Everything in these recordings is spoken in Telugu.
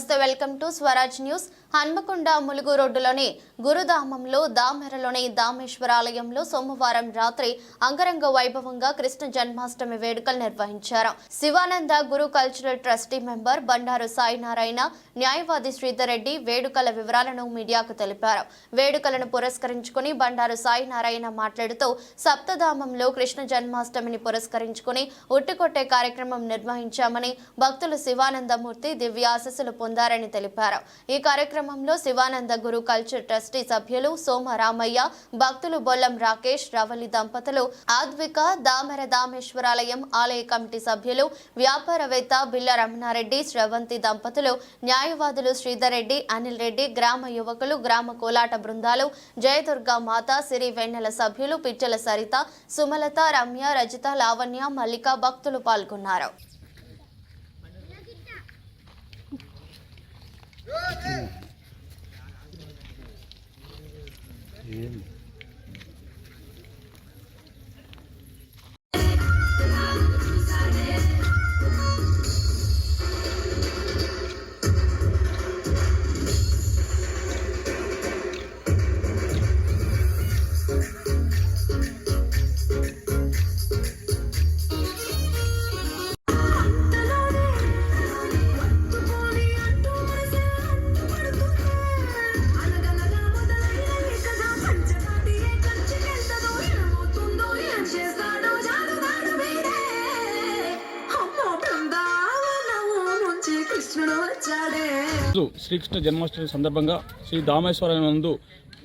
నమస్తే, welcome to Swaraj news. Hanamkonda Mulugu రోడ్డులోని గురుధామంలో దామెరలోని దామేశ్వరాలయంలో సోమవారం రాత్రి అంగరంగ వైభవంగా కృష్ణ జన్మాష్టమి వేడుకలు నిర్వహించారు. శివానంద గురు cultural trustee member Bandaru Sainarayana, న్యాయవాది శ్రీధర్ రెడ్డి వేడుకల వివరాలను మీడియాకు తెలిపారు. వేడుకలను పురస్కరించుకుని బండారు సాయినారాయణ మాట్లాడుతూ సప్తధామంలో కృష్ణ జన్మాష్టమిని పురస్కరించుకుని ఉట్టికొట్టే కార్యక్రమం నిర్వహించామని, భక్తులు శివానందమూర్తి దివ్య ఆశీస్సులు పొందారని తెలిపారు. ఈ కార్యక్రమంలో శివానంద గురు కల్చర్ ట్రస్టీ సభ్యులు సోమరామయ్య, భక్తులు బొల్లం రాకేష్, రవలి దంపతులు, ఆద్విక, దామెర దామేశ్వరాలయం ఆలయ కమిటీ సభ్యులు, వ్యాపారవేత్త బిల్ల రమణారెడ్డి, శ్రవంతి దంపతులు, న్యాయవాదులు శ్రీధర్ రెడ్డి, అనిల్ రెడ్డి, గ్రామ యువకులు, గ్రామ కోలాట బృందాలు, జయదుర్గా మాత, సిరి వెన్నెల సభ్యులు, పిచ్చల సరిత, సుమలత, రమ్య, రజిత, లావణ్య, మల్లిక భక్తులు పాల్గొన్నారు. శ్రీకృష్ణ జన్మాష్టమి సందర్భంగా శ్రీ దామేశ్వరాలయం నందు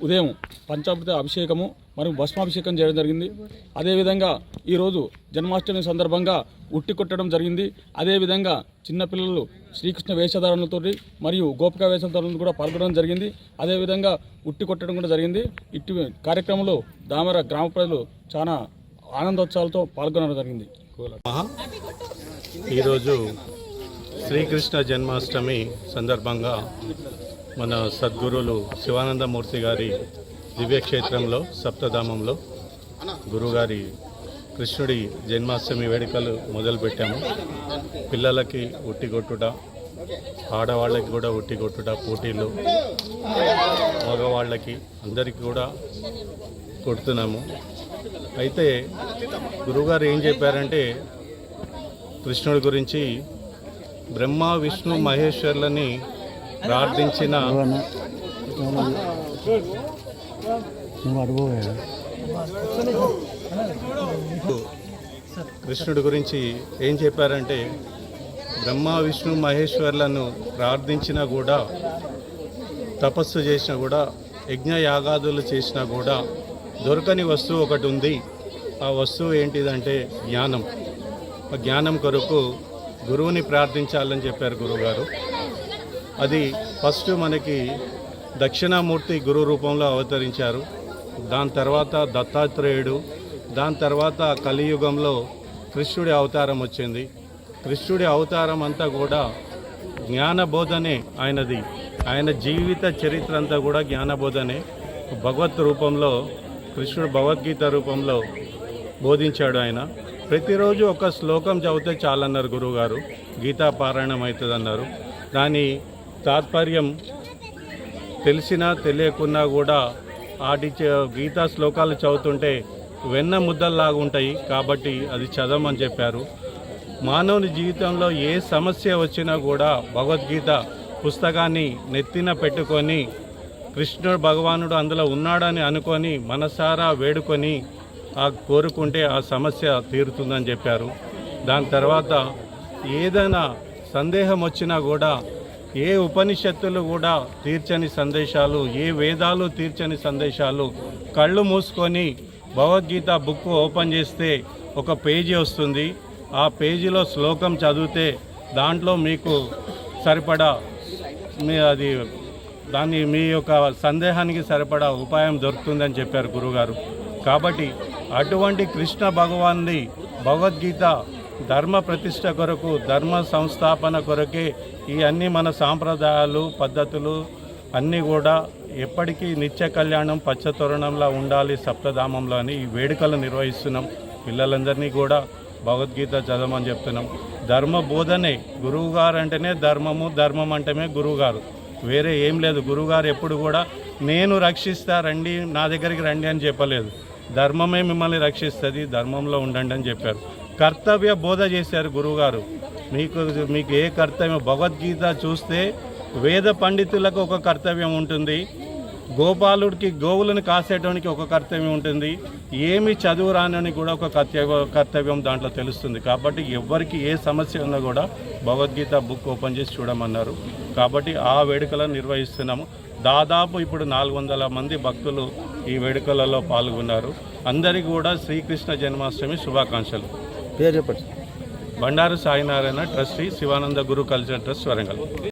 ఉదయం పంచామృత అభిషేకము మరియు భస్మాభిషేకం చేయడం జరిగింది. అదేవిధంగా ఈరోజు జన్మాష్టమి సందర్భంగా ఉట్టి కొట్టడం జరిగింది. అదేవిధంగా చిన్నపిల్లలు శ్రీకృష్ణ వేషధారణలతో మరియు గోపికా వేషధారణలు కూడా పాల్గొనడం జరిగింది. అదేవిధంగా ఉట్టి కొట్టడం కూడా జరిగింది. ఇట్టి కార్యక్రమంలో దామర గ్రామ ప్రజలు చాలా ఆనందోత్సవాలతో పాల్గొనడం జరిగింది. ఈరోజు శ్రీకృష్ణ జన్మాష్టమి సందర్భంగా మన సద్గురులు శివానందమూర్తి గారి దివ్యక్షేత్రంలో సప్తధామంలో గురుగారి కృష్ణుడి జన్మాష్టమి వేడుకలు మొదలుపెట్టాము. పిల్లలకి ఉట్టి కొట్టుట, ఆడవాళ్ళకి కూడా ఉట్టి కొట్టుట పోటీలు, మగవాళ్ళకి అందరికీ కూడా కొడుతున్నాము. అయితే గురుగారు ఏం చెప్పారంటే కృష్ణుడి గురించి బ్రహ్మ విష్ణు మహేశ్వర్లని ప్రార్థించిన కృష్ణుడి గురించి ఏం చెప్పారంటే బ్రహ్మ విష్ణు మహేశ్వర్లను ప్రార్థించినా కూడా, తపస్సు చేసినా కూడా, యజ్ఞ యాగాదులు చేసినా కూడా దొరకని వస్తువు ఒకటి ఉంది. ఆ వస్తువు ఏంటిదంటే జ్ఞానం. ఆ జ్ఞానం కొరకు గురువుని ప్రార్థించాలని చెప్పారు గురువుగారు. అది ఫస్ట్ మనకి దక్షిణామూర్తి గురు రూపంలో అవతరించారు. దాని తర్వాత దత్తాత్రేయుడు, దాని తర్వాత కలియుగంలో కృష్ణుడి అవతారం వచ్చింది. కృష్ణుడి అవతారం అంతా కూడా జ్ఞానబోధనే ఆయనది. ఆయన జీవిత చరిత్ర అంతా కూడా జ్ఞానబోధనే. భగవత్ రూపంలో కృష్ణుడు భగవద్గీత రూపంలో బోధించాడు. ఆయన ప్రతిరోజు ఒక శ్లోకం చదివితే చాలన్నారు గురువుగారు. గీతా పారాయణం అవుతుంది అన్నారు. దాని తాత్పర్యం తెలిసినా తెలియకున్నా కూడా ఆటి గీతా శ్లోకాలు చదువుతుంటే వెన్న ముద్దల్లాగా ఉంటాయి. కాబట్టి అది చదవమని చెప్పారు. మానవుని జీవితంలో ఏ సమస్య వచ్చినా కూడా భగవద్గీత పుస్తకాన్ని నెత్తిన పెట్టుకొని కృష్ణుడు భగవానుడు అందులో ఉన్నాడని అనుకొని మనసారా వేడుకొని కోరుకుంటే ఆ సమస్య తీరుతుందని చెప్పారు. దాని తర్వాత ఏదైనా సందేహం వచ్చినా కూడా, ఏ ఉపనిషత్తులు కూడా తీర్చని సందేశాలు, ఏ వేదాలు తీర్చని సందేశాలు, కళ్ళు మూసుకొని భగవద్గీత బుక్ ఓపెన్ చేస్తే ఒక పేజీ వస్తుంది. ఆ పేజీలో శ్లోకం చదివితే దాంట్లో మీకు సరిపడా మీ యొక్క సందేహానికి సరిపడా ఉపాయం దొరుకుతుందని చెప్పారు గురుగారు. కాబట్టి అటువంటి కృష్ణ భగవాన్ని భగవద్గీత ధర్మ ప్రతిష్ట కొరకు, ధర్మ సంస్థాపన కొరకే ఈ అన్ని మన సాంప్రదాయాలు, పద్ధతులు అన్నీ కూడా ఎప్పటికీ నిత్య కళ్యాణం పచ్చతోరణంలా ఉండాలి సప్తధామంలో అని ఈ వేడుకలు నిర్వహిస్తున్నాం. పిల్లలందరినీ కూడా భగవద్గీత చదవమని చెప్తున్నాం. ధర్మ బోధనే. గురువుగారు అంటేనే ధర్మము, ధర్మం అంటేనే గురువుగారు, వేరే ఏం లేదు. గురువుగారు ఎప్పుడు కూడా నేను రక్షిస్తా రండి, నా దగ్గరికి రండి అని చెప్పలేదు. ధర్మమే మిమ్మల్ని రక్షిస్తుంది, ధర్మంలో ఉండండి అని చెప్పారు. కర్తవ్య బోధ చేశారు గురువుగారు. మీకు ఏ కర్తవ్యం, భగవద్గీత చూస్తే వేద పండితులకు ఒక కర్తవ్యం ఉంటుంది, గోపాలుడికి గోవులను కాసేటానికి ఒక కర్తవ్యం ఉంటుంది, ఏమి చదువు రానని కూడా ఒక కర్తవ్యం దాంట్లో తెలుస్తుంది. కాబట్టి ఎవరికి ఏ సమస్య ఉన్నా కూడా భగవద్గీత బుక్ ఓపెన్ చేసి చూడమన్నారు. కాబట్టి ఆ వేడుకలను నిర్వహిస్తున్నాము. దాదాపు ఇప్పుడు 400 మంది భక్తులు ఈ వేడుకలలో పాల్గొన్నారు. అందరికీ కూడా శ్రీకృష్ణ జన్మాష్టమి శుభాకాంక్షలు. పేరు చెప్పండి. బండారు సాయినారాయణ ట్రస్టీ, శివానంద గురు కల్చరల్ ట్రస్ట్, వరంగల్.